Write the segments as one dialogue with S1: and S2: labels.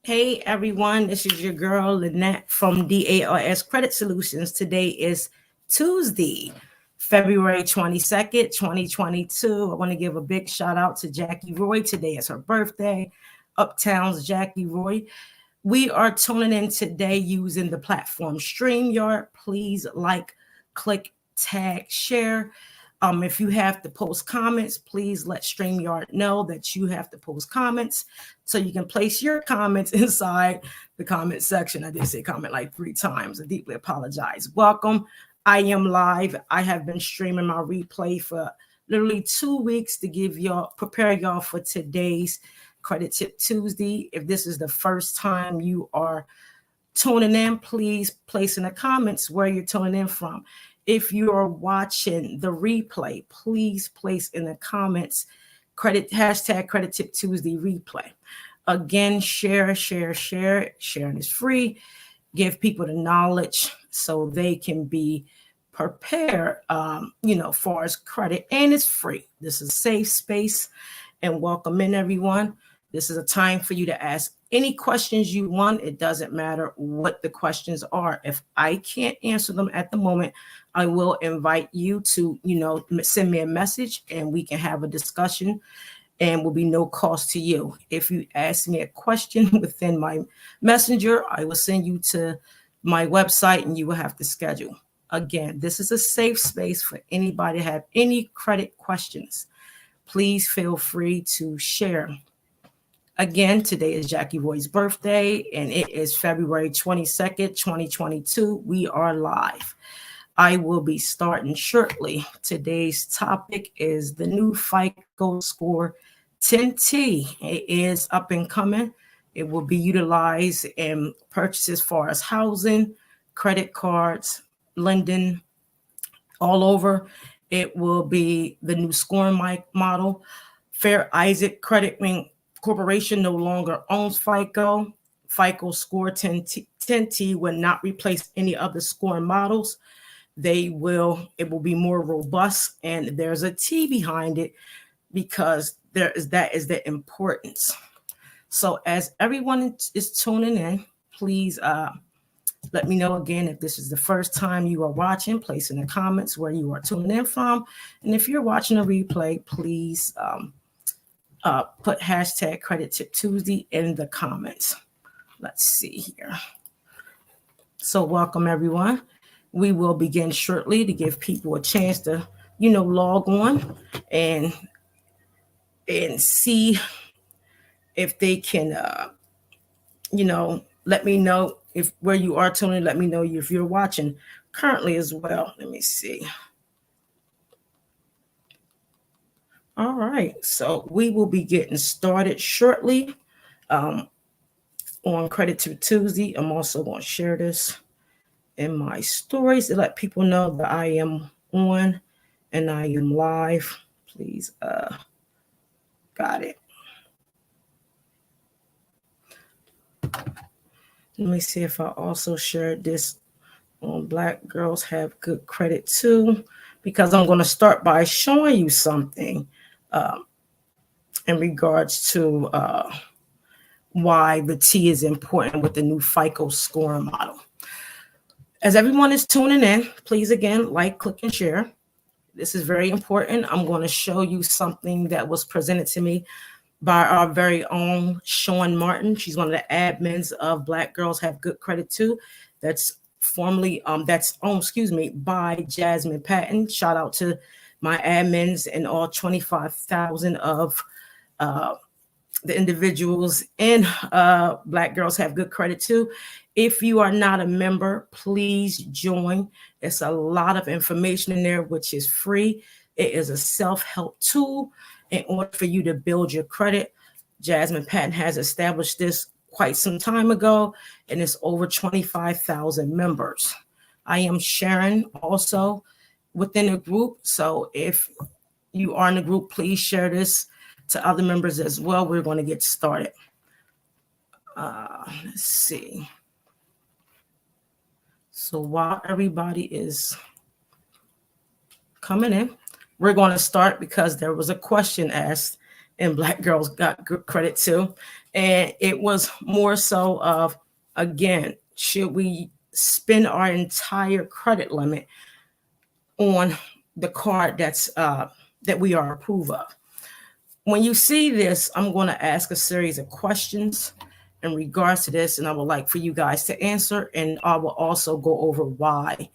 S1: Hey everyone, this is your girl Lynette from DARS Credit Solutions. Today is Tuesday, February 22nd, 2022. I want to give a big shout out to Jackie Roy. Today is her birthday. Uptown's Jackie Roy. We are tuning in today using the platform StreamYard. Please like, click, tag, share. If you have to post comments, please let StreamYard know that you have to post comments so you can place your comments inside the comment section. I did say comment like 3 times. I deeply apologize. Welcome. I am live. I have been streaming my replay for literally 2 weeks to prepare y'all for today's Credit Tip Tuesday. If this is the first time you are tuning in, please place in the comments where you're tuning in from. If you are watching the replay, please place in the comments hashtag Credit Tip Tuesday replay. Again, share. Sharing is free. Give people the knowledge so they can be prepared, far as credit, and it's free. This is a safe space, and welcome in everyone. This is a time for you to ask any questions you want. It doesn't matter what the questions are. If I can't answer them at the moment, I will invite you to, send me a message and we can have a discussion and will be no cost to you. If you ask me a question within my messenger, I will send you to my website and you will have to schedule. Again, this is a safe space for anybody to have any credit questions. Please feel free to share. Again, today is Jackie Roy's birthday, and it is February 22nd, 2022. We are live. I will be starting shortly. Today's topic is the new FICO Score 10T. It is up and coming. It will be utilized in purchases as far as housing, credit cards, lending, all over. It will be the new scoring model. Fair Isaac Credit Corporation no longer owns FICO. FICO Score 10T will not replace any of the scoring models. It will be more robust, and there's a T behind it because that is the importance. So as everyone is tuning in, please let me know again if this is the first time you are watching. Place in the comments where you are tuning in from, and if you're watching a replay, please put hashtag Credit Tip Tuesday in the comments. Let's see here. So welcome everyone. We will begin shortly to give people a chance to, log on and see if they can, let me know if where you are tuning. Let me know if you're watching currently as well. Let me see. All right, so we will be getting started shortly on Credit Tip Tuesday. I'm also going to share this in my stories to let people know that I am on and I am live. Please, got it. Let me see if I also shared this on Black Girls Have Good Credit Too, because I'm going to start by showing you something in regards to why the T is important with the new FICO scoring model. As everyone is tuning in, please again, like, click, and share. This is very important. I'm going to show you something that was presented to me by our very own Sean Martin. She's one of the admins of Black Girls Have Good Credit Too. That's formerly, by Jasmine Patton. Shout out to my admins and all 25,000 of the individuals in Black Girls Have Good Credit Too. If you are not a member, please join. It's a lot of information in there, which is free. It is a self-help tool in order for you to build your credit. Jasmine Patton has established this quite some time ago, and it's over 25,000 members. I am sharing also within the group. So if you are in the group, please share this to other members as well. We're going to get started. Let's see. So while everybody is coming in, we're going to start because there was a question asked and Black girls got good credit too. And it was more so of, again, should we spend our entire credit limit on the card that we are approved of? When you see this, I'm going to ask a series of questions in regards to this, and I would like for you guys to answer. And I will also go over why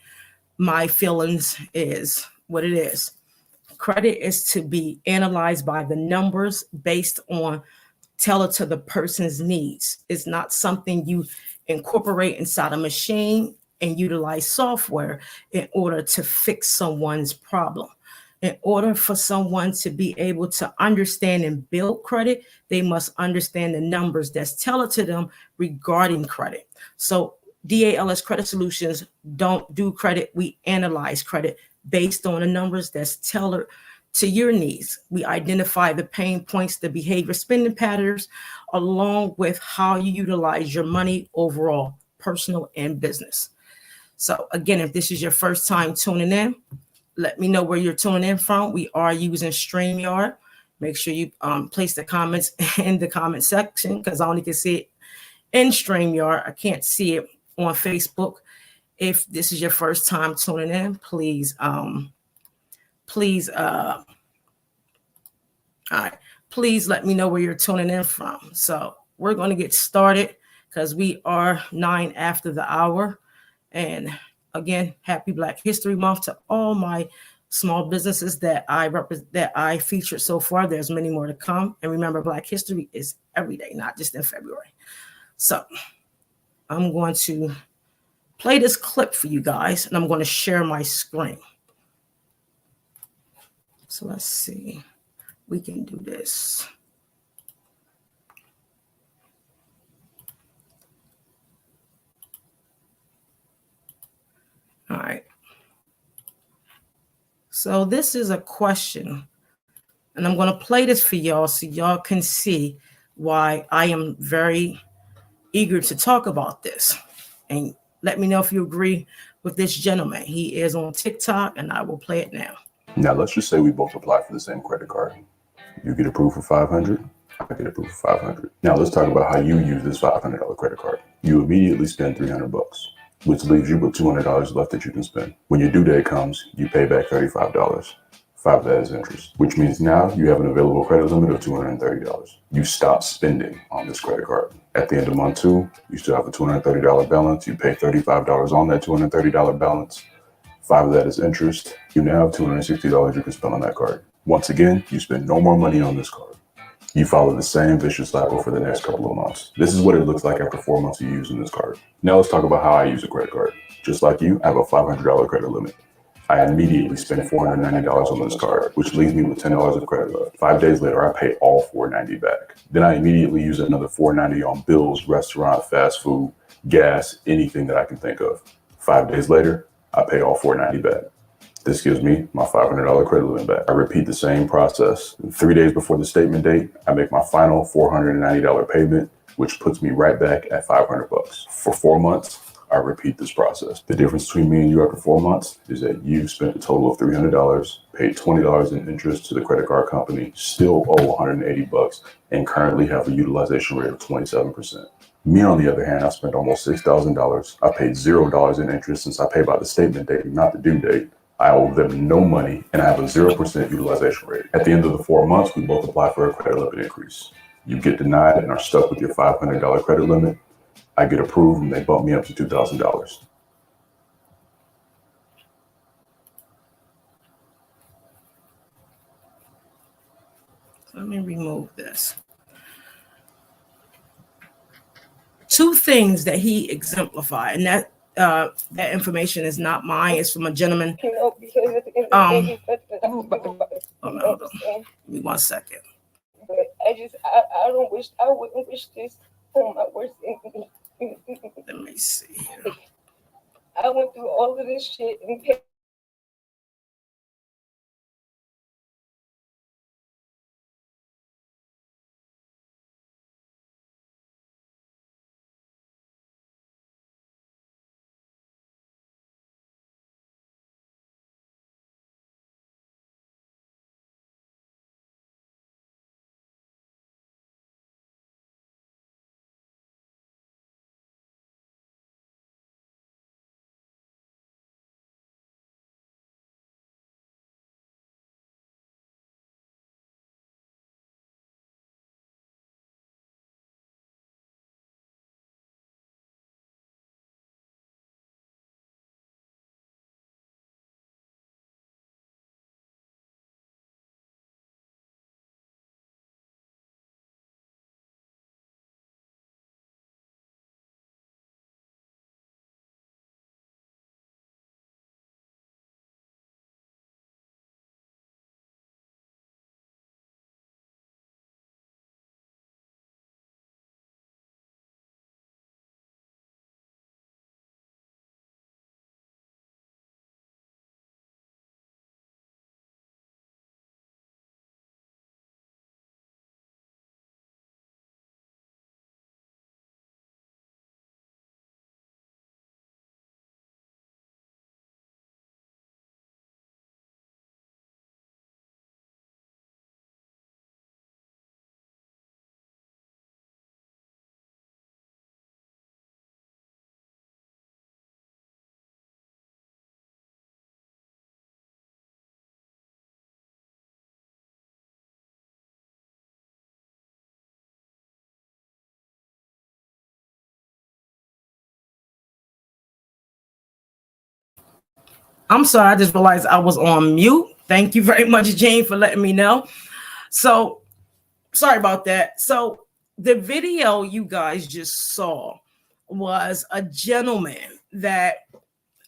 S1: my feelings is what it is. Credit is to be analyzed by the numbers based on tailored to the person's needs. It's not something you incorporate inside a machine and utilize software in order to fix someone's problem. In order for someone to be able to understand and build credit, they must understand the numbers that's tailored to them regarding credit. So DALS Credit Solutions don't do credit. We analyze credit based on the numbers that's tailored to your needs. We identify the pain points, the behavior spending patterns, along with how you utilize your money overall, personal and business. So again, if this is your first time tuning in, let me know where you're tuning in from. We are using StreamYard. Make sure you place the comments in the comment section, because I only can see it in StreamYard. I can't see it on Facebook. If this is your first time tuning in, please, please let me know where you're tuning in from. So we're going to get started because we are 9 after the hour. And again, happy Black History Month to all my small businesses that I featured so far. There's many more to come. And remember, Black History is every day, not just in February. So I'm going to play this clip for you guys, and I'm going to share my screen. So let's see. We can do this. All right. So this is a question, and I'm going to play this for y'all so y'all can see why I am very eager to talk about this. And let me know if you agree with this gentleman. He is on TikTok, and I will play it now.
S2: Now, let's just say we both apply for the same credit card. You get approved for $500, I get approved for $500. Now, let's talk about how you use this $500 credit card. You immediately spend $300, which leaves you with $200 left that you can spend. When your due date comes, you pay back $35. 5 of that is interest, which means now you have an available credit limit of $230. You stop spending on this credit card. At the end of month 2, you still have a $230 balance. You pay $35 on that $230 balance. 5 of that is interest. You now have $260 you can spend on that card. Once again, you spend no more money on this card. You follow the same vicious cycle for the next couple of months. This is what it looks like after 4 months of using this card. Now let's talk about how I use a credit card. Just like you, I have a $500 credit limit. I immediately spend $490 on this card, which leaves me with $10 of credit left. 5 days later, I pay all $490 back. Then I immediately use another $490 on bills, restaurant, fast food, gas, anything that I can think of. 5 days later, I pay all $490 back. This gives me my $500 credit limit back. I repeat the same process. 3 days before the statement date, I make my final $490 payment, which puts me right back at $500. For 4 months, I repeat this process. The difference between me and you after 4 months is that you spent a total of $300, paid $20 in interest to the credit card company, still owe $180, and currently have a utilization rate of 27%. Me, on the other hand, I spent almost $6,000. I paid $0 in interest since I pay by the statement date, not the due date. I owe them no money, and I have a 0% utilization rate. At the end of the 4 months, we both apply for a credit limit increase. You get denied and are stuck with your $500 credit limit. I get approved, and they bump me up to $2,000.
S1: Let me remove this. 2 things that he exemplified, and that information is not mine. It's from a gentleman. Hold on. Give me 1 second.
S3: But I wouldn't wish this on my worst enemy.
S1: Let me see.
S3: I went through all of this shit and paid
S1: I'm sorry, I just realized I was on mute. Thank you very much, Jane, for letting me know. So sorry about that. So the video you guys just saw was a gentleman that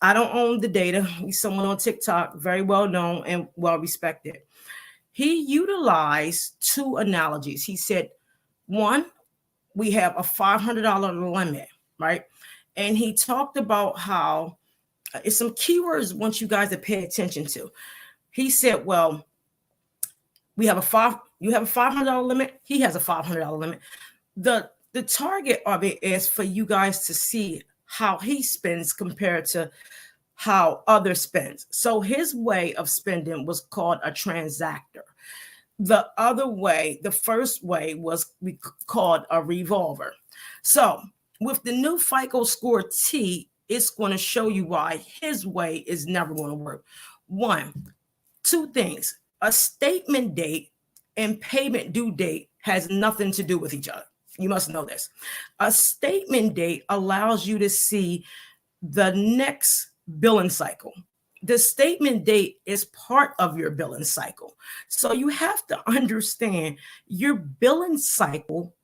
S1: I don't own the data. He's someone on TikTok, very well known and well respected. He utilized two analogies. He said, one, we have a $500 limit, right? And he talked about how it's some keywords I want you guys to pay attention to. He said, well, you have a $500 limit. He has a $500 limit. The target of it is for you guys to see how he spends compared to how others spend. So his way of spending was called a transactor. The other way, the first way was called a revolver. So with the new FICO Score T, it's going to show you why his way is never going to work. One, two things. A statement date and payment due date has nothing to do with each other. You must know this. A statement date allows you to see the next billing cycle. The statement date is part of your billing cycle. So you have to understand your billing cycle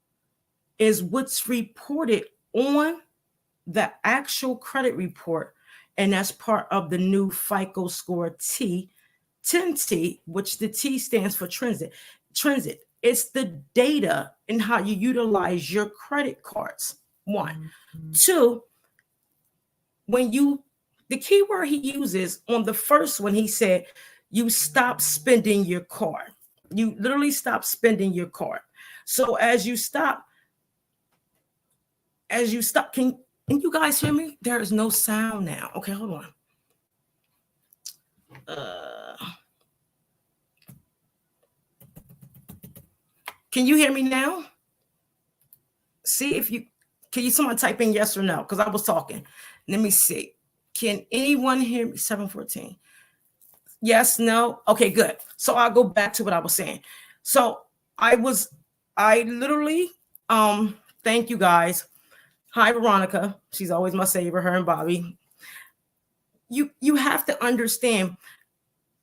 S1: is what's reported on the actual credit report. And that's part of the new FICO Score T, 10T, which the T stands for transit. It's the data and how you utilize your credit cards. One. Two, the keyword he uses on the first one, he said, you stop spending your card. You literally stop spending your card. So as you stop, can you guys hear me? There is no sound now. Okay, hold on. Can you hear me now? See if someone type in yes or no? Because I was talking. Let me see. Can anyone hear me? 714. Yes, no. Okay, good. So I'll go back to what I was saying. So I literally, thank you guys. Hi, Veronica. She's always my savior, her and Bobby. You have to understand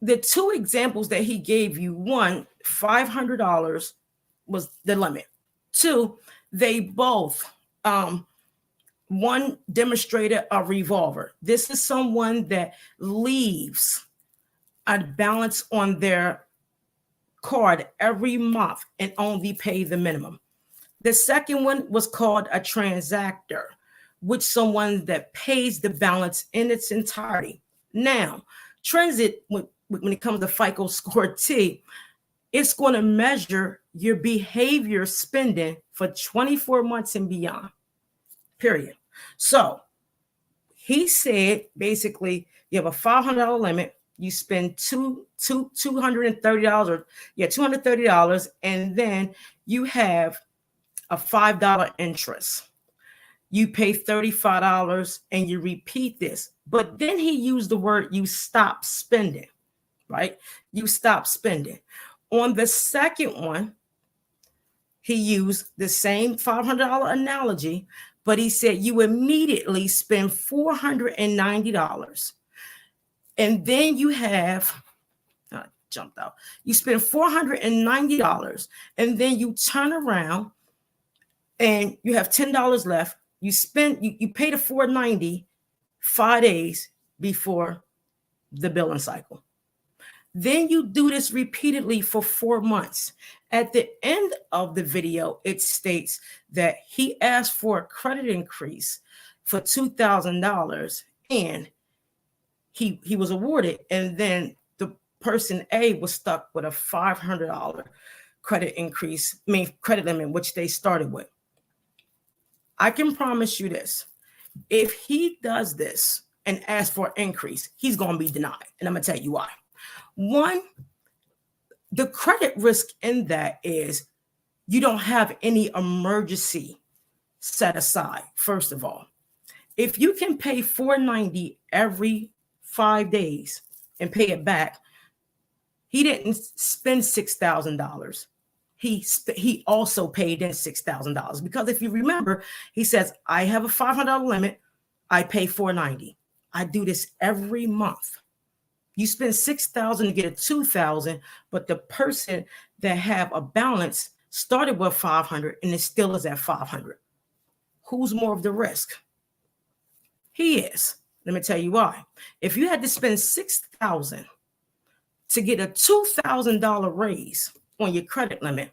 S1: the two examples that he gave you. One, $500 was the limit. Two, they both, one demonstrated a revolver. This is someone that leaves a balance on their card every month and only pay the minimum. The second one was called a transactor, which someone that pays the balance in its entirety. Now, transit, when it comes to FICO Score T, it's going to measure your behavior spending for 24 months and beyond, period. So he said, basically, you have a $500 limit. You spend $230 $230, and then you have a $5 interest. You pay $35 and you repeat this. But then he used the word you stop spending, right? You stop spending. On the second one, he used the same $500 analogy, but he said you immediately spend $490. And then you have, jumped out. You spend $490 and then you turn around and you have $10 left. You pay the $490 5 days before the billing cycle. Then you do this repeatedly for 4 months. At the end of the video, it states that he asked for a credit increase for $2,000 and he was awarded. And then the person A was stuck with a $500 credit limit, which they started with. I can promise you this. If he does this and asks for an increase, he's going to be denied. And I'm going to tell you why. One, the credit risk in that is you don't have any emergency set aside, first of all. If you can pay $490 every 5 days and pay it back, he didn't spend $6,000. He also paid in $6,000 because if you remember, he says, I have a $500 limit. I pay $490. I do this every month. You spend 6,000 to get a 2,000, but the person that have a balance started with 500 and it still is at 500. Who's more of the risk? He is. Let me tell you why. If you had to spend 6,000 to get a $2,000 raise on your credit limit,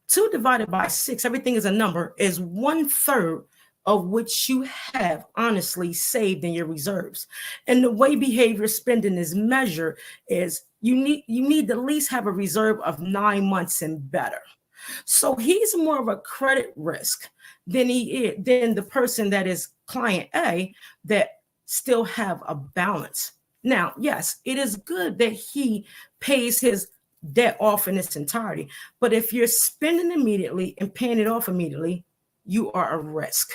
S1: 2 divided by 6, everything is a number, is 1/3 of which you have honestly saved in your reserves. And the way behavior spending is measured is you need to at least have a reserve of 9 months and better. So he's more of a credit risk than the person that is client A that still have a balance. Now, yes, it is good that he pays his debt off in its entirety, but if you're spending immediately and paying it off immediately, you are a risk.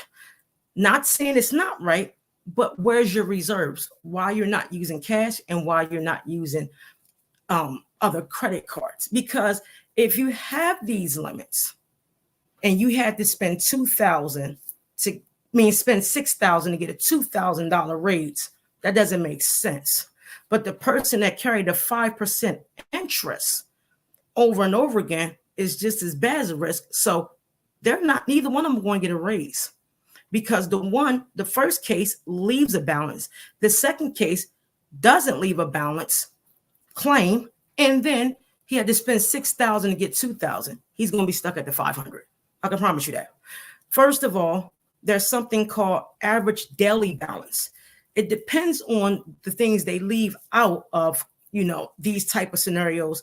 S1: Not saying it's not right, but where's your reserves? Why you're not using cash and why you're not using other credit cards? Because if you have these limits and you had to spend 2,000 to spend 6,000 to get a $2,000 raise, that doesn't make sense. But the person that carried a 5% interest over and over again is just as bad as a risk. So neither one of them going to get a raise, because the first case leaves a balance. The second case doesn't leave a balance claim. And then he had to spend 6,000 to get 2,000. He's going to be stuck at the 500. I can promise you that. First of all, there's something called average daily balance. It depends on the things they leave out of, these type of scenarios.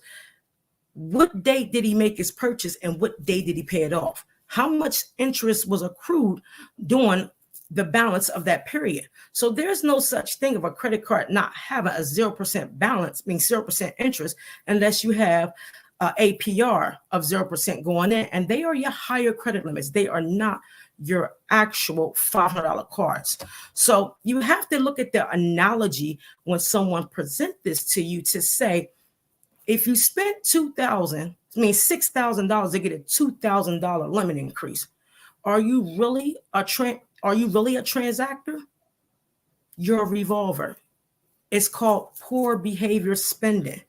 S1: What date did he make his purchase and what day did he pay it off? How much interest was accrued during the balance of that period? So there's no such thing of a credit card not having a 0% balance, meaning 0% interest, unless you have APR of 0% going in, and they are your higher credit limits. They are not your actual $500 cards. So you have to look at the analogy when someone presents this to you to say, if you spent $6,000 to get a $2,000 limit increase, are you really a transactor? You're a revolver. It's called poor behavior spending.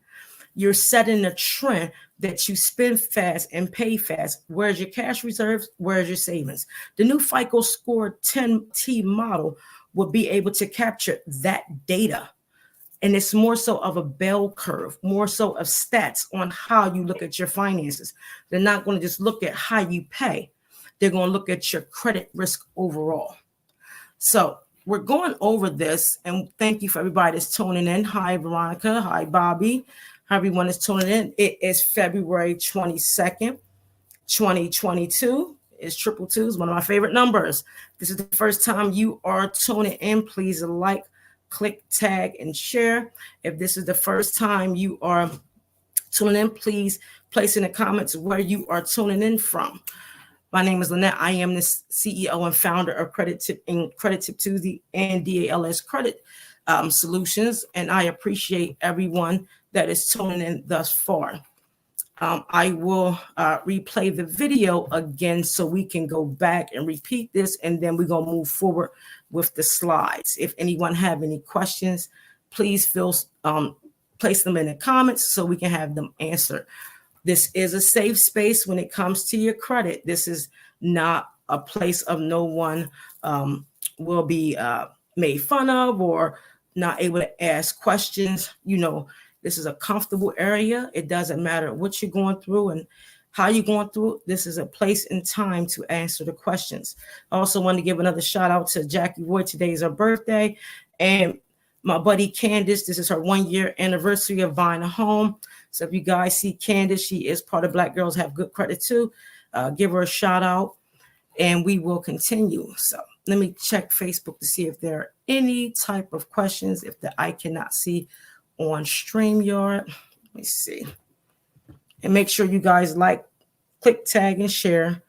S1: You're setting a trend that you spend fast and pay fast. Where's your cash reserves? Where's your savings? The new FICO Score 10T model will be able to capture that data. And it's more so of a bell curve, more so of stats on how you look at your finances. They're not going to just look at how you pay. They're going to look at your credit risk overall. So we're going over this, and thank you for everybody that's tuning in. Hi, Veronica. Hi, Bobby. How everyone is tuning in. It is February 22nd, 2022. It's 222. It's one of my favorite numbers. This is the first time you are tuning in. Please like, click, tag, and share. If this is the first time you are tuning in, please place in the comments where you are tuning in from. My name is Lynette. I am the CEO and founder of Credit Tip Tuesday and DALS Credit Solutions, and I appreciate everyone that is tuning in thus far. I will replay the video again so we can go back and repeat this, and then we're going to move forward with the slides. If anyone have any questions, please place them in the comments so we can have them answered. This is a safe space when it comes to your credit. This is not a place of no one will be made fun of or not able to ask questions. This is a comfortable area. It doesn't matter what you're going through and how you're going through it. This is a place and time to answer the questions. I also want to give another shout out to Jackie Roy. Today is her birthday. And my buddy Candace, this is her 1-year anniversary of buying a home. So if you guys see Candace, she is part of Black Girls Have Good Credit too. Give her a shout out and we will continue. So let me check Facebook to see if there are any type of questions if I cannot see on StreamYard. Let me see. And make sure you guys like, click, tag, and share.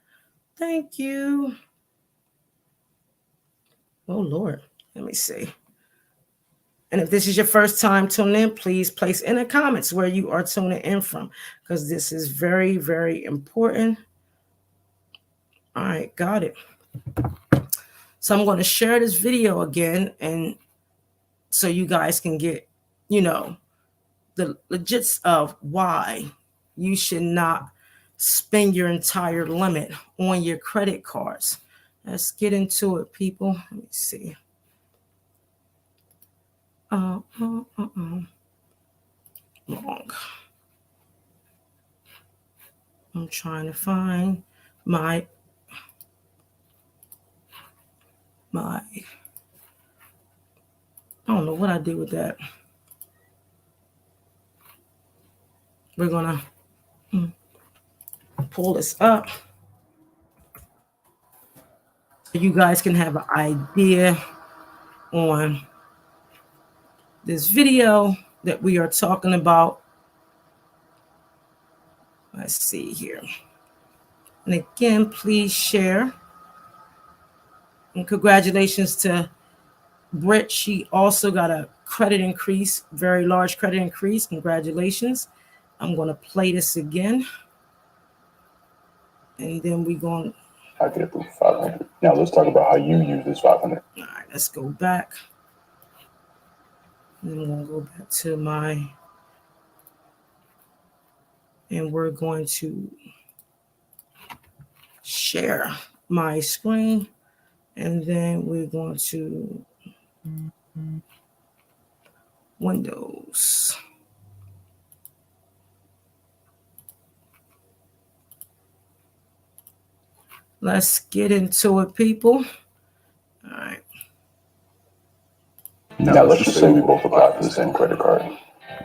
S1: Thank you. Oh, Lord. Let me see. And if this is your first time tuning in, please place in the comments where you are tuning in from, because this is very, very important. All right, got it. So I'm going to share this video again, and so you guys can get you know, the legits of why you should not spend your entire limit on your credit cards. Let's get into it, people. Let me see. Wrong. I'm trying to find my I don't know what I did with that. We're gonna pull this up so you guys can have an idea on this video that we are talking about. Let's see here. And again, please share. And congratulations to Britt. She also got a credit increase, very large credit increase. Congratulations. I'm going to play this again. And then we're going.
S2: I get approved for 500. Now let's talk about how you use this 500.
S1: All right, let's go back. And I'm going to go back to my. And we're going to share my screen. And then we're going to Windows. Let's get into it, people. All right.
S2: Now let's just say we both apply for the same credit card.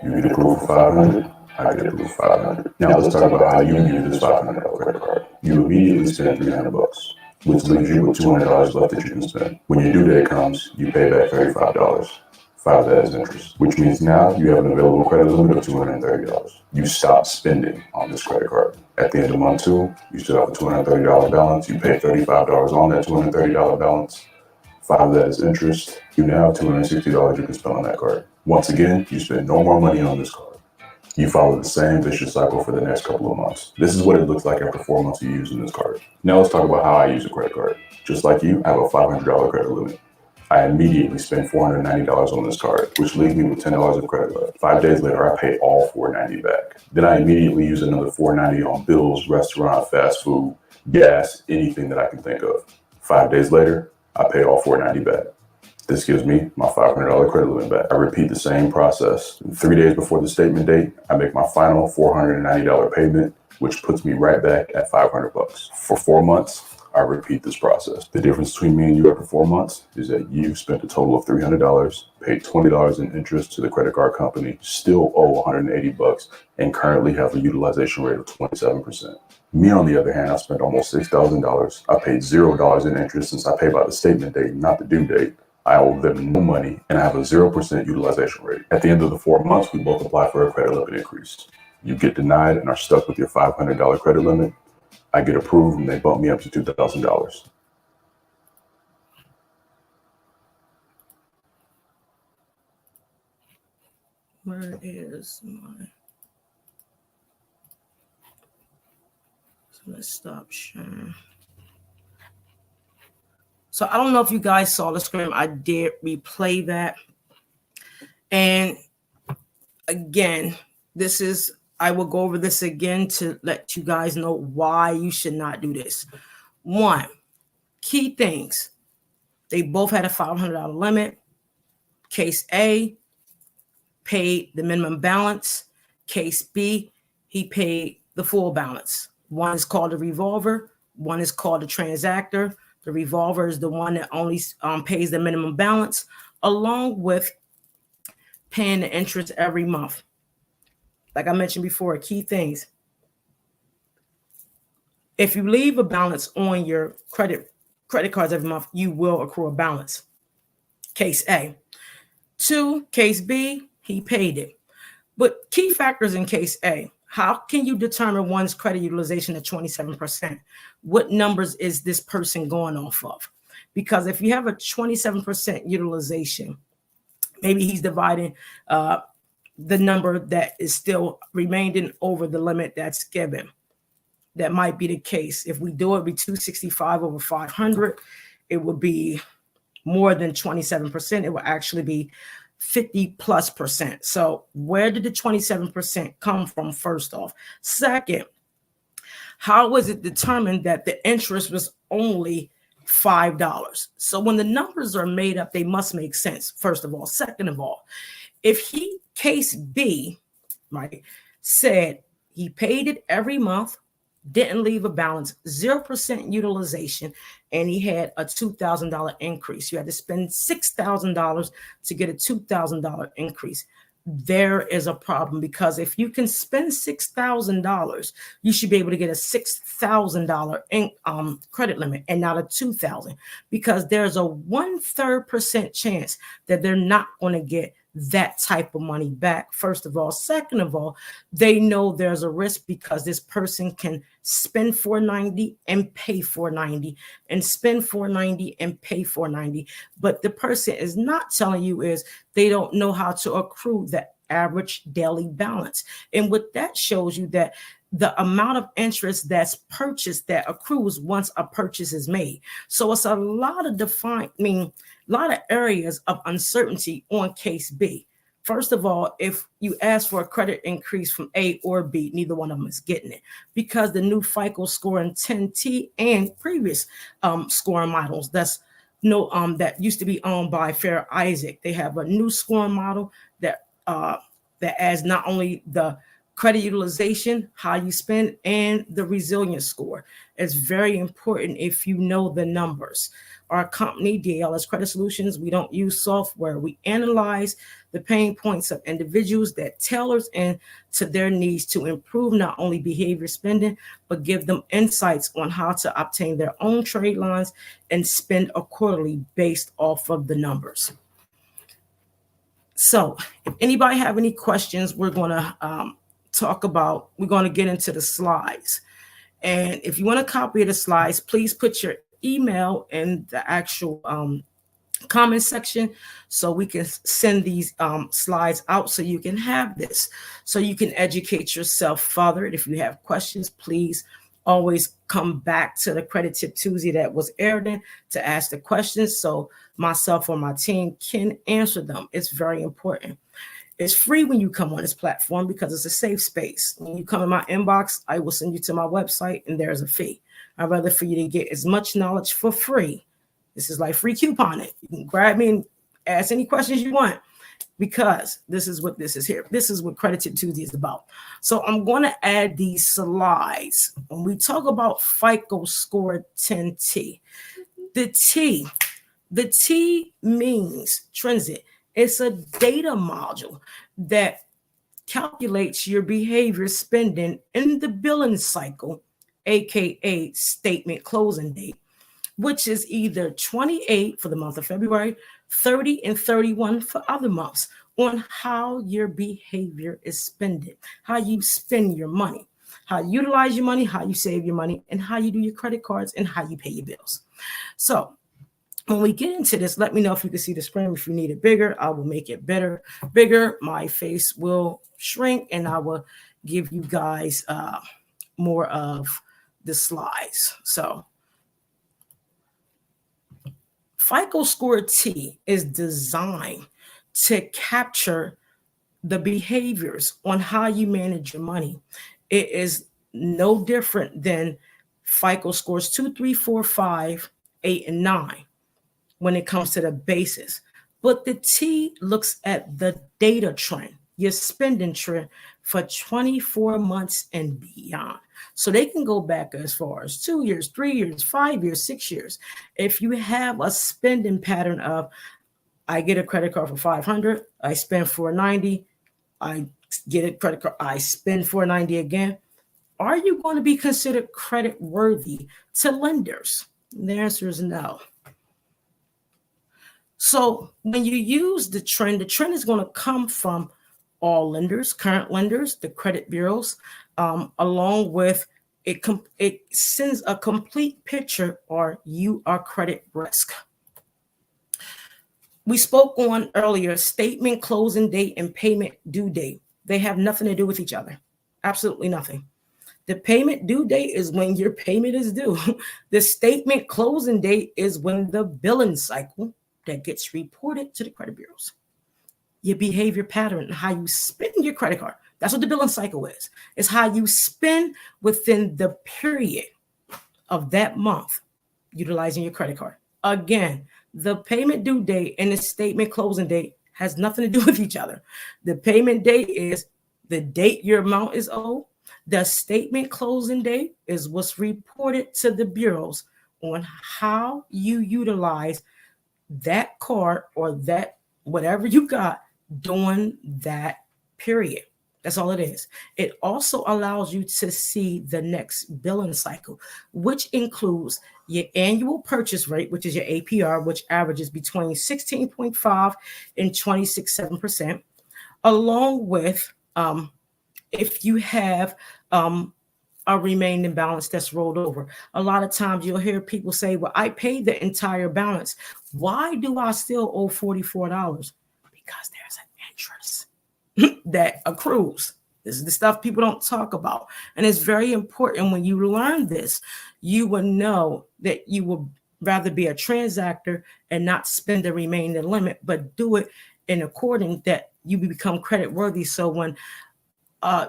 S2: You get approved for 500. I get approved for 500. Now let's talk about how you use this $500 credit card. You immediately spend 300 bucks, which leaves you with $200 left that you can spend. When your due date comes, you pay back $35. 5 of that is interest, which means now you have an available credit limit of $230. You stop spending on this credit card. At the end of month 2, you still have a $230 balance. You pay $35 on that $230 balance. 5 of that is interest. You now have $260 you can spend on that card. Once again, you spend no more money on this card. You follow the same vicious cycle for the next couple of months. This is what it looks like after 4 months of using this card. Now let's talk about how I use a credit card. Just like you, I have a $500 credit limit. I immediately spend $490 on this card, which leaves me with $10 of credit left. 5 days later, I pay all $490 back. Then I immediately use another $490 on bills, restaurant, fast food, gas, anything that I can think of. 5 days later, I pay all $490 back. This gives me my $500 credit limit back. I repeat the same process. 3 days before the statement date, I make my final $490 payment, which puts me right back at 500 bucks. For 4 months, I repeat this process. The difference between me and you after 4 months is that you spent a total of $300, paid $20 in interest to the credit card company, still owe 180 bucks, and currently have a utilization rate of 27%. Me, on the other hand, I spent almost $6,000. I paid $0 in interest since I pay by the statement date, not the due date. I owe them no money, and I have a 0% utilization rate. At the end of the 4 months, we both apply for a credit limit increase. You get denied and are stuck with your $500 credit limit. I get approved, and they bump me up to $2,000.
S1: Where is my? So let's stop sharing. So I don't know if you guys saw the screen. I did replay that. And again, I will go over this again to let you guys know why you should not do this. 1, key things. They both had a $500 limit. Case A paid the minimum balance. Case B, he paid the full balance. One is called a revolver. One is called a transactor. The revolver is the one that only pays the minimum balance, along with paying the interest every month. Like I mentioned before, key things. If you leave a balance on your credit cards every month, you will accrue a balance. Case A. 2, case B, he paid it. But key factors in case A. How can you determine one's credit utilization at 27%? What numbers is this person going off of? Because if you have a 27% utilization, maybe he's dividing the number that is still remaining over the limit that's given. That might be the case. If we do it, be 265 over 500, it would be more than 27%. It will actually be 50+%. So where did the 27% come from, first off? Second, how was it determined that the interest was only $5? So when the numbers are made up, they must make sense, first of all. Second of all, if case B, right, said he paid it every month, didn't leave a balance, 0% utilization, and he had a $2,000 increase. You had to spend $6,000 to get a $2,000 increase. There is a problem, because if you can spend $6,000, you should be able to get a $6,000 credit limit and not a $2,000, because there's a 1/3% chance that they're not going to get that type of money back, first of all. Second of all, they know there's a risk, because this person can spend $490 and pay $490 and spend $490 and pay $490. But the person is not telling you is they don't know how to accrue the average daily balance. And what that shows you, that the amount of interest that's purchased that accrues once a purchase is made. So it's a lot of a lot of areas of uncertainty on case B. First of all, if you ask for a credit increase from A or B, neither one of them is getting it, because the new FICO score in 10T and previous scoring models that used to be owned by Fair Isaac, they have a new scoring model that adds not only the credit utilization, how you spend, and the resilience score. It's very important if you know the numbers. Our company, DALS Credit Solutions, we don't use software. We analyze the pain points of individuals that tailors into their needs to improve not only behavior spending, but give them insights on how to obtain their own trade lines and spend accordingly based off of the numbers. So if anybody have any questions, we're going to get into the slides. And if you want a copy of the slides, please put your email in the actual comment section, so we can send these slides out, so you can have this, so you can educate yourself further. If you have questions, please always come back to the Credit Tip Tuesday that was aired in to ask the questions, so myself or my team can answer them. It's very important. It's free when you come on this platform, because it's a safe space. When you come in my inbox, I will send you to my website, and there's a fee. I'd rather for you to get as much knowledge for free. This is like free couponing. You can grab me and ask any questions you want, because this is what this is here. This is what Credit Tip Tuesday is about. So I'm going to add these slides. When we talk about FICO Score 10T, the T means transit. It's a data module that calculates your behavior spending in the billing cycle, aka statement closing date, which is either 28 for the month of February, 30 and 31 for other months, on how your behavior is spending, how you spend your money, how you utilize your money, how you save your money, and how you do your credit cards, and how you pay your bills. So when we get into this, let me know if you can see the screen. If you need it bigger, I will make it bigger. My face will shrink, and I will give you guys more of the slides. So FICO Score T is designed to capture the behaviors on how you manage your money. It is no different than FICO Scores 2, 3, 4, 5, 8, and 9 when it comes to the basis. But the T looks at the data trend, your spending trend for 24 months and beyond. So they can go back as far as 2 years, 3 years, 5 years, 6 years. If you have a spending pattern of, I get a credit card for $500, I spend $490, I get a credit card, I spend $490 again, are you going to be considered credit worthy to lenders? And the answer is no. So when you use the trend is going to come from all lenders, current lenders, the credit bureaus, along with it sends a complete picture, or you are credit risk. We spoke on earlier, statement closing date and payment due date. They have nothing to do with each other. Absolutely nothing. The payment due date is when your payment is due. The statement closing date is when the billing cycle that gets reported to the credit bureaus. your behavior pattern, how you spend your credit card. That's what the billing cycle is. It's how you spend within the period of that month utilizing your credit card. Again, the payment due date and the statement closing date has nothing to do with each other. The payment date is the date your amount is owed. The statement closing date is what's reported to the bureaus on how you utilize that card or that whatever you got during that period. That's all it is. It also allows you to see the next billing cycle, which includes your annual purchase rate, which is your APR, which averages between 16.5 and 26.7%, along with if you have a remaining balance that's rolled over. A lot of times you'll hear people say, well, I paid the entire balance. Why do I still owe $44? Because there's an interest that accrues. This is the stuff people don't talk about. And it's very important when you learn this, you will know that you will rather be a transactor and not spend the remaining limit, but do it in accordance that you become credit worthy. So when an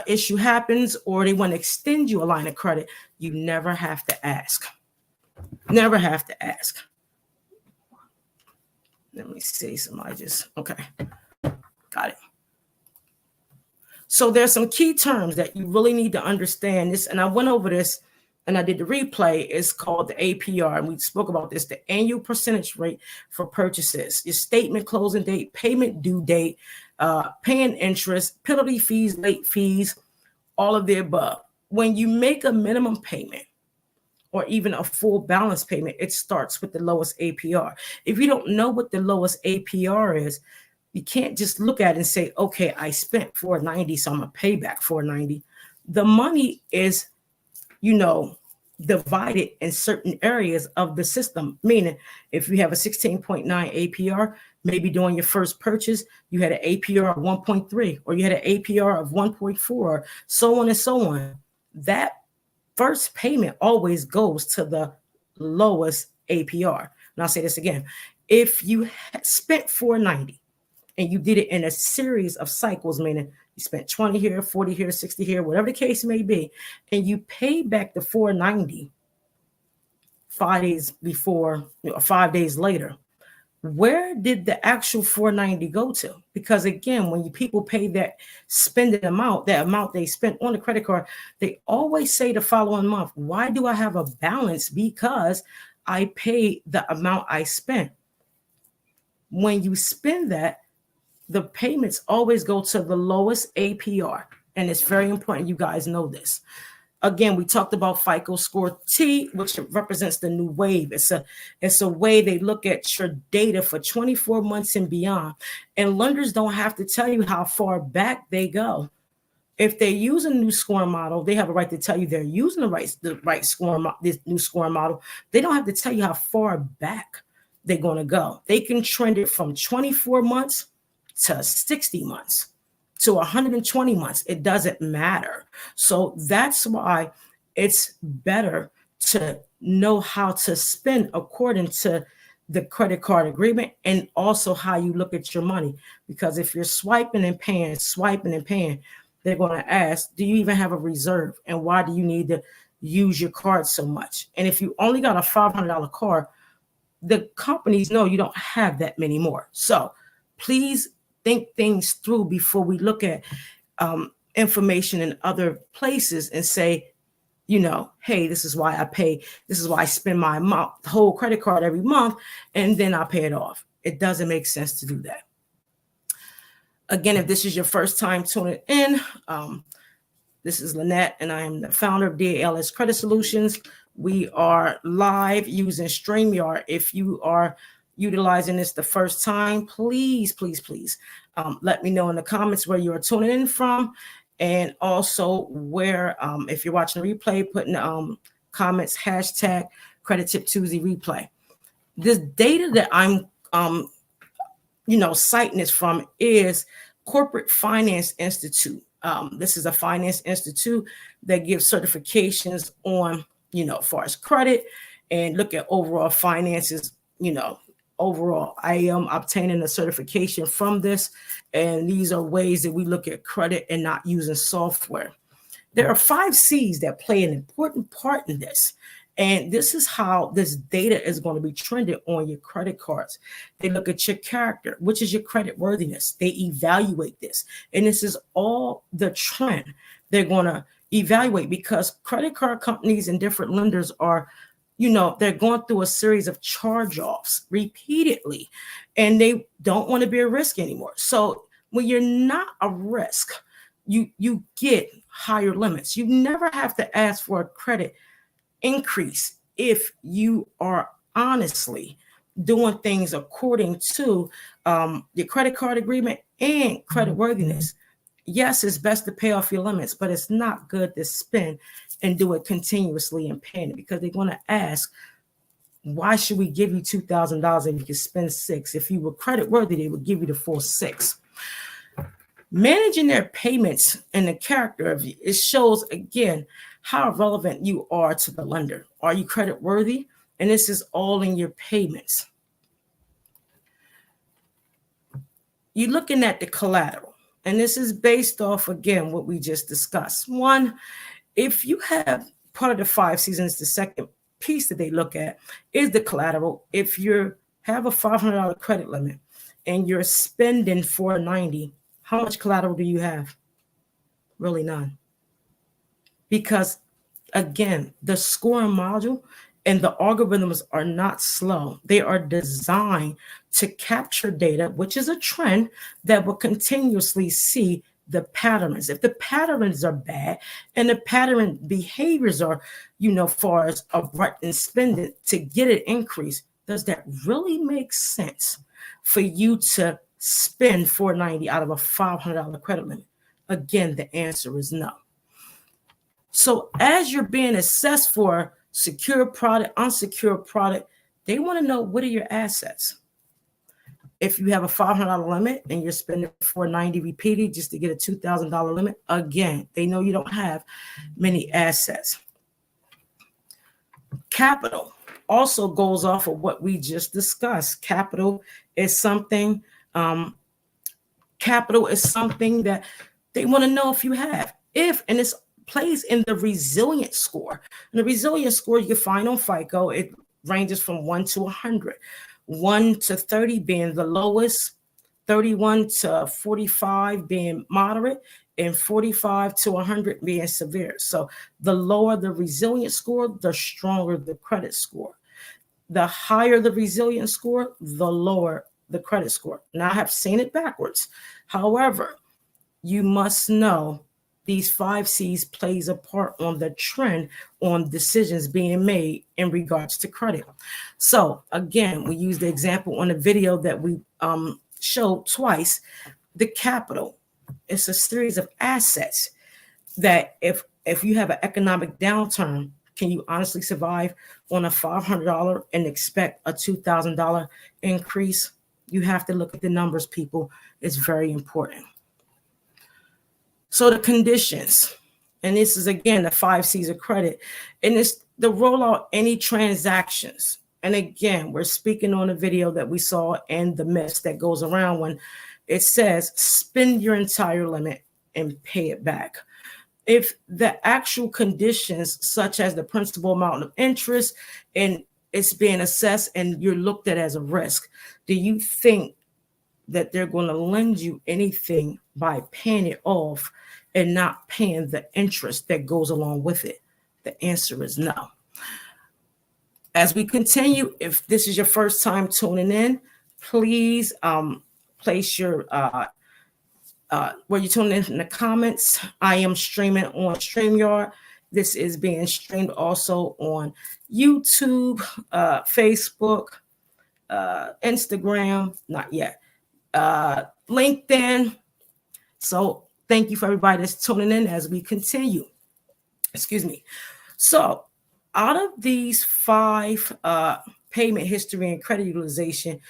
S1: issue happens or they want to extend you a line of credit, you never have to ask. Never have to ask. Let me see. Okay. Got it. So there's some key terms that you really need to understand this. And I went over this and I did the replay. It's called the APR. And we spoke about this, the annual percentage rate for purchases, your statement closing date, payment due date, paying interest, penalty fees, late fees, all of the above. When you make a minimum payment or even a full balance payment, it starts with the lowest APR. If you don't know what the lowest APR is, you can't just look at it and say, okay, I spent $490, so I'm going to pay back $490. The money is, divided in certain areas of the system. Meaning, if you have a 16.9 APR, maybe during your first purchase, you had an APR of 1.3, or you had an APR of 1.4, so on and so on. That first payment always goes to the lowest APR. And I'll say this again. If you spent $490, and you did it in a series of cycles, meaning you spent 20 here, 40 here, 60 here, whatever the case may be, and you pay back the $490 5 days before, 5 days later, where did the actual $490 go to? Because again, when people pay that spending amount, that amount they spent on the credit card, they always say the following month, why do I have a balance? Because I paid the amount I spent. When you spend that, the payments always go to the lowest APR. And it's very important you guys know this. Again, we talked about FICO Score T, which represents the new wave. It's a way they look at your data for 24 months and beyond. And lenders don't have to tell you how far back they go. If they use a new scoring model, they have a right to tell you they're using the right scoring, this new scoring model. They don't have to tell you how far back they're going to go. They can trend it from 24 months to 60 months to 120 months. It doesn't matter. So that's why it's better to know how to spend according to the credit card agreement and also how you look at your money. Because if you're swiping and paying, they're going to ask, do you even have a reserve? And why do you need to use your card so much? And if you only got a $500 card, the companies know you don't have that many more. So please think things through before we look at information in other places and say, hey, this is why I pay. This is why I spend my whole credit card every month, and then I pay it off. It doesn't make sense to do that. Again, if this is your first time tuning in, this is Lynette, and I am the founder of DALS Credit Solutions. We are live using StreamYard. If you are utilizing this the first time, please let me know in the comments where you are tuning in from, and also where if you're watching the replay, put in the comments hashtag Credit Tip Tuesday replay. This data that I'm citing this from is Corporate Finance Institute. This is a finance institute that gives certifications on as far as credit and look at overall finances overall. I am obtaining a certification from this, and these are ways that we look at credit and not using software. There are 5 C's that play an important part in this. And this is how this data is going to be trended on your credit cards. They look at your character, which is your credit worthiness. They evaluate this. And this is all the trend they're going to evaluate, because credit card companies and different lenders are, they're going through a series of charge-offs repeatedly, and they don't want to be a risk anymore. So when you're not a risk, you get higher limits. You never have to ask for a credit increase if you are honestly doing things according to your credit card agreement and credit worthiness. Yes, it's best to pay off your limits, but it's not good to spend and do it continuously and paying it, because they're going to ask, why should we give you $2,000 if you can spend $6,000? If you were credit worthy, they would give you the full $6,000. Managing their payments and the character of you, it shows again how relevant you are to the lender. Are you credit worthy? And this is all in your payments. You're looking at the collateral, and this is based off, again, what we just discussed. One, if you have part of the 5 seasons, the second piece that they look at is the collateral. If you have a $500 credit limit and you're spending $490, how much collateral do you have? Really none. Because again, the scoring module and the algorithms are not slow. They are designed to capture data, which is a trend that will continuously see the patterns. If the patterns are bad and the pattern behaviors are, far as abrupt and spending to get an increase, does that really make sense for you to spend $490 out of a $500 credit limit? Again, the answer is no. So as you're being assessed for secure product, unsecured product, they want to know, what are your assets? If you have a $500 limit and you're spending $490 repeated just to get a $2,000 limit, again, they know you don't have many assets. Capital also goes off of what we just discussed. Capital is something that they want to know if you have. And it's plays in the resilience score. And the resilience score you can find on FICO, it ranges from 1 to 100. 1 to 30 being the lowest, 31 to 45 being moderate, and 45 to 100 being severe. So the lower the resilience score, the stronger the credit score. The higher the resilience score, the lower the credit score. Now, I have seen it backwards. However, you must know these 5 C's plays a part on the trend on decisions being made in regards to credit. So again, we use the example on the video that we showed twice. The capital, it's a series of assets that if you have an economic downturn, can you honestly survive on a $500 and expect a $2,000 increase? You have to look at the numbers, people. It's very important. So the conditions, and this is again the 5 C's of credit, and it's the rollout any transactions. And again, we're speaking on a video that we saw and the myths that goes around when it says spend your entire limit and pay it back. If the actual conditions, such as the principal amount of interest, and it's being assessed and you're looked at as a risk, do you think that they're going to lend you anything by paying it off and not paying the interest that goes along with it? The answer is no. As we continue, if this is your first time tuning in, please place your where you're tuning in the comments. I am streaming on StreamYard. This is being streamed also on YouTube, Facebook, Instagram, not yet, LinkedIn. So thank you for everybody that's tuning in as we continue. Excuse me. So out of these 5 payment history and credit utilization,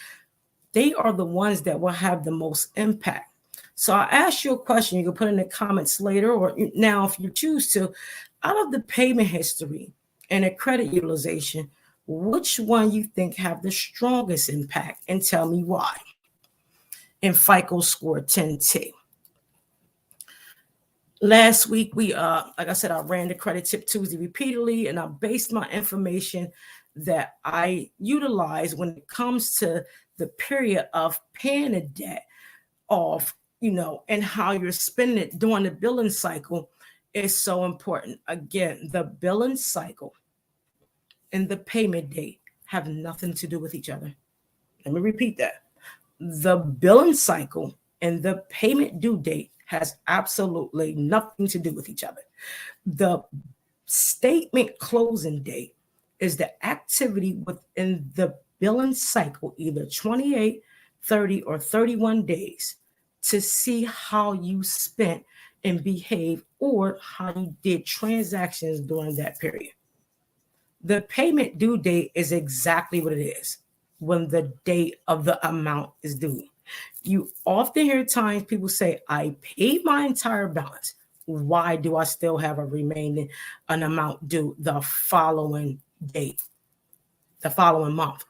S1: they are the ones that will have the most impact. So I asked you a question. You can put in the comments later or now if you choose to. Out of the payment history and the credit utilization, which one you think have the strongest impact, and tell me why. In FICO Score 10T. Last week, like I said, I ran the Credit Tip Tuesday repeatedly, and I based my information that I utilize when it comes to the period of paying a debt off, and how you're spending it during the billing cycle is so important. Again, the billing cycle and the payment date have nothing to do with each other. Let me repeat that. The billing cycle and the payment due date has absolutely nothing to do with each other. The statement closing date is the activity within the billing cycle, either 28, 30, or 31 days, to see how you spent and behave or how you did transactions during that period. The payment due date is exactly what it is, when the date of the amount is due. You often hear times people say, I paid my entire balance. Why do I still have an amount due the following date, the following month?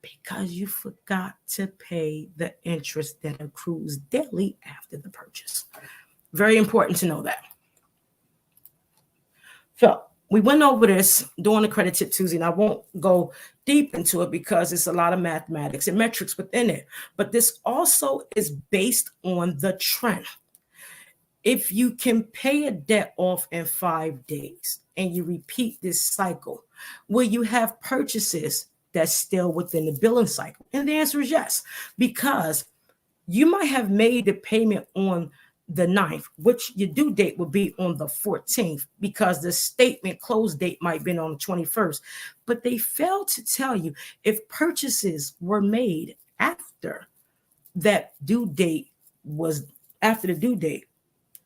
S1: Because you forgot to pay the interest that accrues daily after the purchase. Very important to know that. So we went over this during the Credit Tip Tuesday, and I won't go deep into it because it's a lot of mathematics and metrics within it. But this also is based on the trend. If you can pay a debt off in 5 days and you repeat this cycle, will you have purchases that's still within the billing cycle? And the answer is yes, because you might have made the payment on the 9th, which your due date would be on the 14th, because the statement close date might be on the 21st. But they failed to tell you if purchases were made after that due date was after the due date,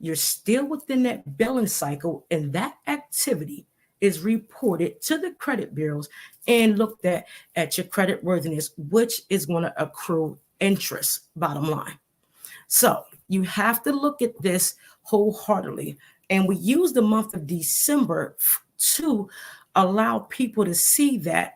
S1: you're still within that billing cycle, and that activity is reported to the credit bureaus and looked at your credit worthiness, which is going to accrue interest, bottom line. So you have to look at this wholeheartedly. And we use the month of December to allow people to see that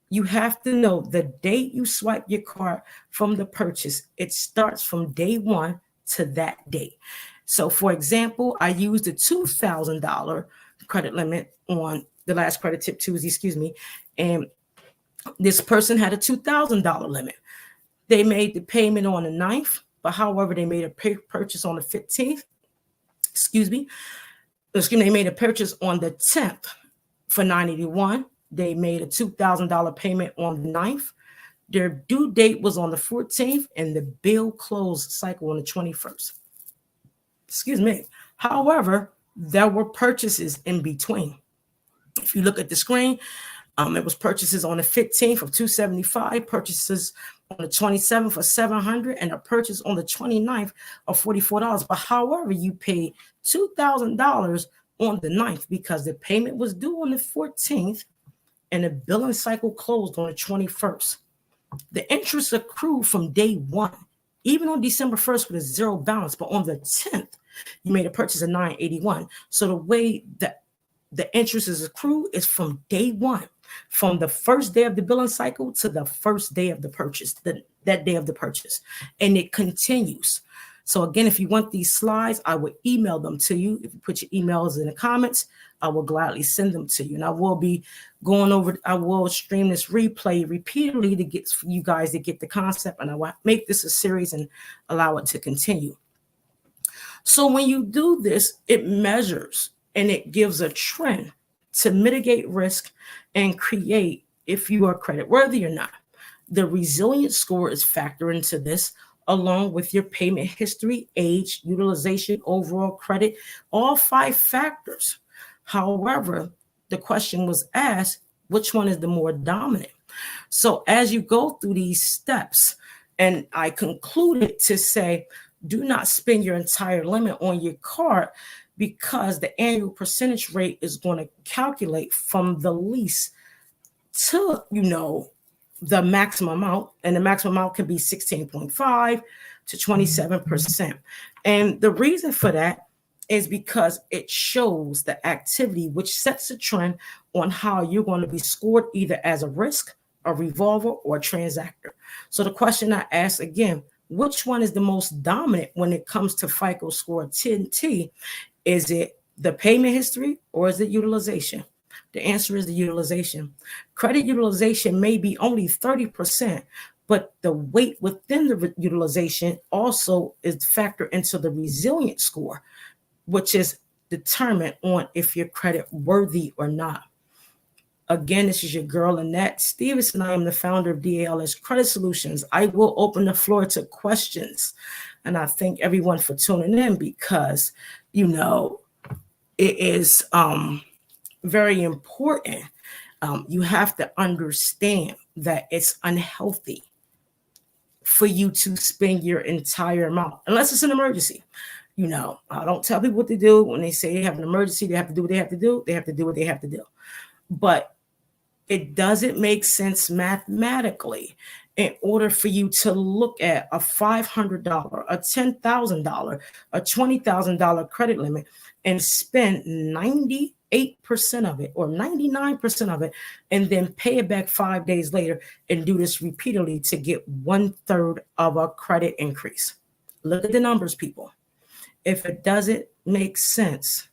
S1: you have to know the date you swipe your card from the purchase. It starts from day one to that date. So for example, I used a $2,000 credit limit on the last Credit Tip Tuesday, and this person had a $2,000 limit. They made the payment on the 9th, but however, they made a purchase on the 15th. They made a purchase on the 10th for $981. They made a $2,000 payment on the 9th. Their due date was on the 14th, and the bill closed cycle on the 21st. However, there were purchases in between. If you look at the screen, it was purchases on the 15th of $275, purchases on the 27th for $700, and a purchase on the 29th of $44. But however, you paid $2,000 on the 9th because the payment was due on the 14th and the billing cycle closed on the 21st. The interest accrued from day one, even on December 1st with a zero balance, but on the 10th, you made a purchase of $981. So the way that the interest is accrued is from day one, from the first day of the billing cycle to the first day of the purchase, that day of the purchase, and it continues. So again, if you want these slides, I will email them to you. If you put your emails in the comments, I will gladly send them to you. And I will be I will stream this replay repeatedly to get you guys to get the concept, and I will make this a series and allow it to continue. So when you do this, it measures and it gives a trend to mitigate risk and create if you are credit worthy or not. The resilience score is factored into this, along with your payment history, age, utilization, overall credit, all 5 factors. However, the question was asked, which one is the more dominant? So as you go through these steps, and I concluded to say, do not spend your entire limit on your card, because the annual percentage rate is going to calculate from the least to, the maximum amount, and the maximum amount can be 16.5 to 27%. And the reason for that is because it shows the activity, which sets a trend on how you're going to be scored either as a risk, a revolver, or a transactor. So the question I ask again, which one is the most dominant when it comes to FICO score 10T? Is it the payment history or is it utilization? The answer is the utilization. Credit utilization may be only 30%, but the weight within the utilization also is factored into the resilient score, which is determined on if you're credit worthy or not. Again, this is your girl, Annette Stevenson. I am the founder of DALS Credit Solutions. I will open the floor to questions. And I thank everyone for tuning in because, you know, it is very important. You have to understand that it's unhealthy for you to spend your entire amount, unless it's an emergency. You know, I don't tell people what to do when they say they have an emergency. They have to do what they have to do. They have to do what they have to do. But it doesn't make sense mathematically in order for you to look at a $500, a $10,000, a $20,000 credit limit and spend 98% of it or 99% of it and then pay it back 5 days later and do this repeatedly to get 1/3 of a credit increase. Look at the numbers, people. If it doesn't make sense,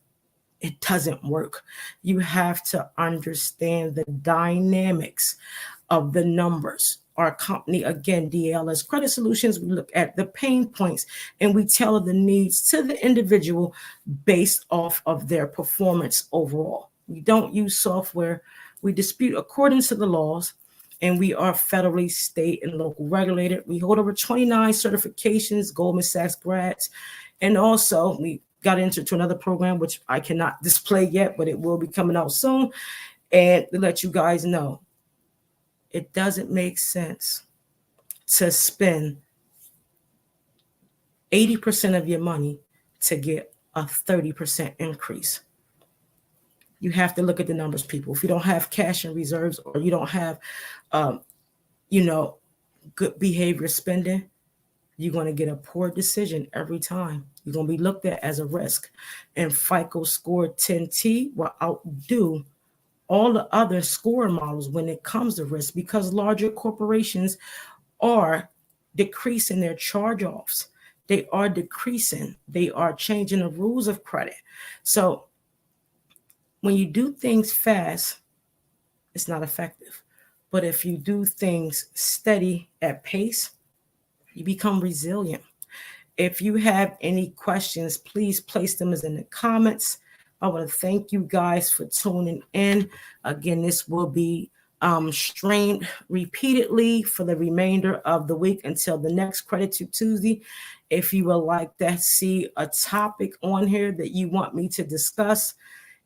S1: it doesn't work. You have to understand the dynamics of the numbers. Our company, again, DALS Credit Solutions, we look at the pain points and we tailor the needs to the individual based off of their performance overall. We don't use software. We dispute according to the laws, and we are federally, state, and local regulated. We hold over 29 certifications, Goldman Sachs grads, and also we got into another program, which I cannot display yet, but it will be coming out soon. And to let you guys know, it doesn't make sense to spend 80% of your money to get a 30% increase. You have to look at the numbers, people. If you don't have cash and reserves or you don't have, good behavior spending, you're going to get a poor decision every time. You're going to be looked at as a risk. And FICO Score 10T will outdo all the other score models when it comes to risk because larger corporations are decreasing their charge-offs. They are decreasing. They are changing the rules of credit. So when you do things fast, it's not effective. But if you do things steady at pace, you become resilient. If you have any questions, please place them in the comments. I want to thank you guys for tuning in. Again, this will be streamed repeatedly for the remainder of the week until the next Credit Tube Tuesday. If you would like to see a topic on here that you want me to discuss,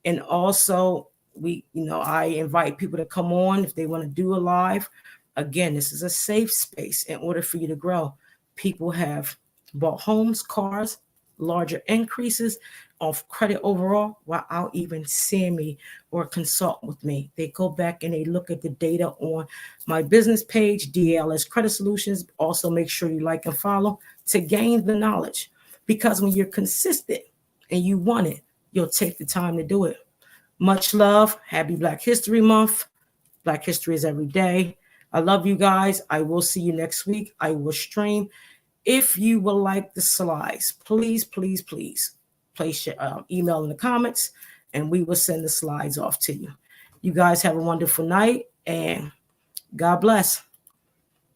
S1: and also I invite people to come on if they want to do a live. Again, this is a safe space in order for you to grow. People have bought homes, cars, larger increases of credit overall without even seeing me or consult with me. They go back and they look at the data on my business page, DALS Credit Solutions. Also, make sure you like and follow to gain the knowledge. Because when you're consistent and you want it, you'll take the time to do it. Much love. Happy Black History Month. Black History is every day. I love you guys. I will see you next week. I will stream. If you would like the slides, please place your email in the comments and we will send the slides off to you. You guys have a wonderful night and God bless.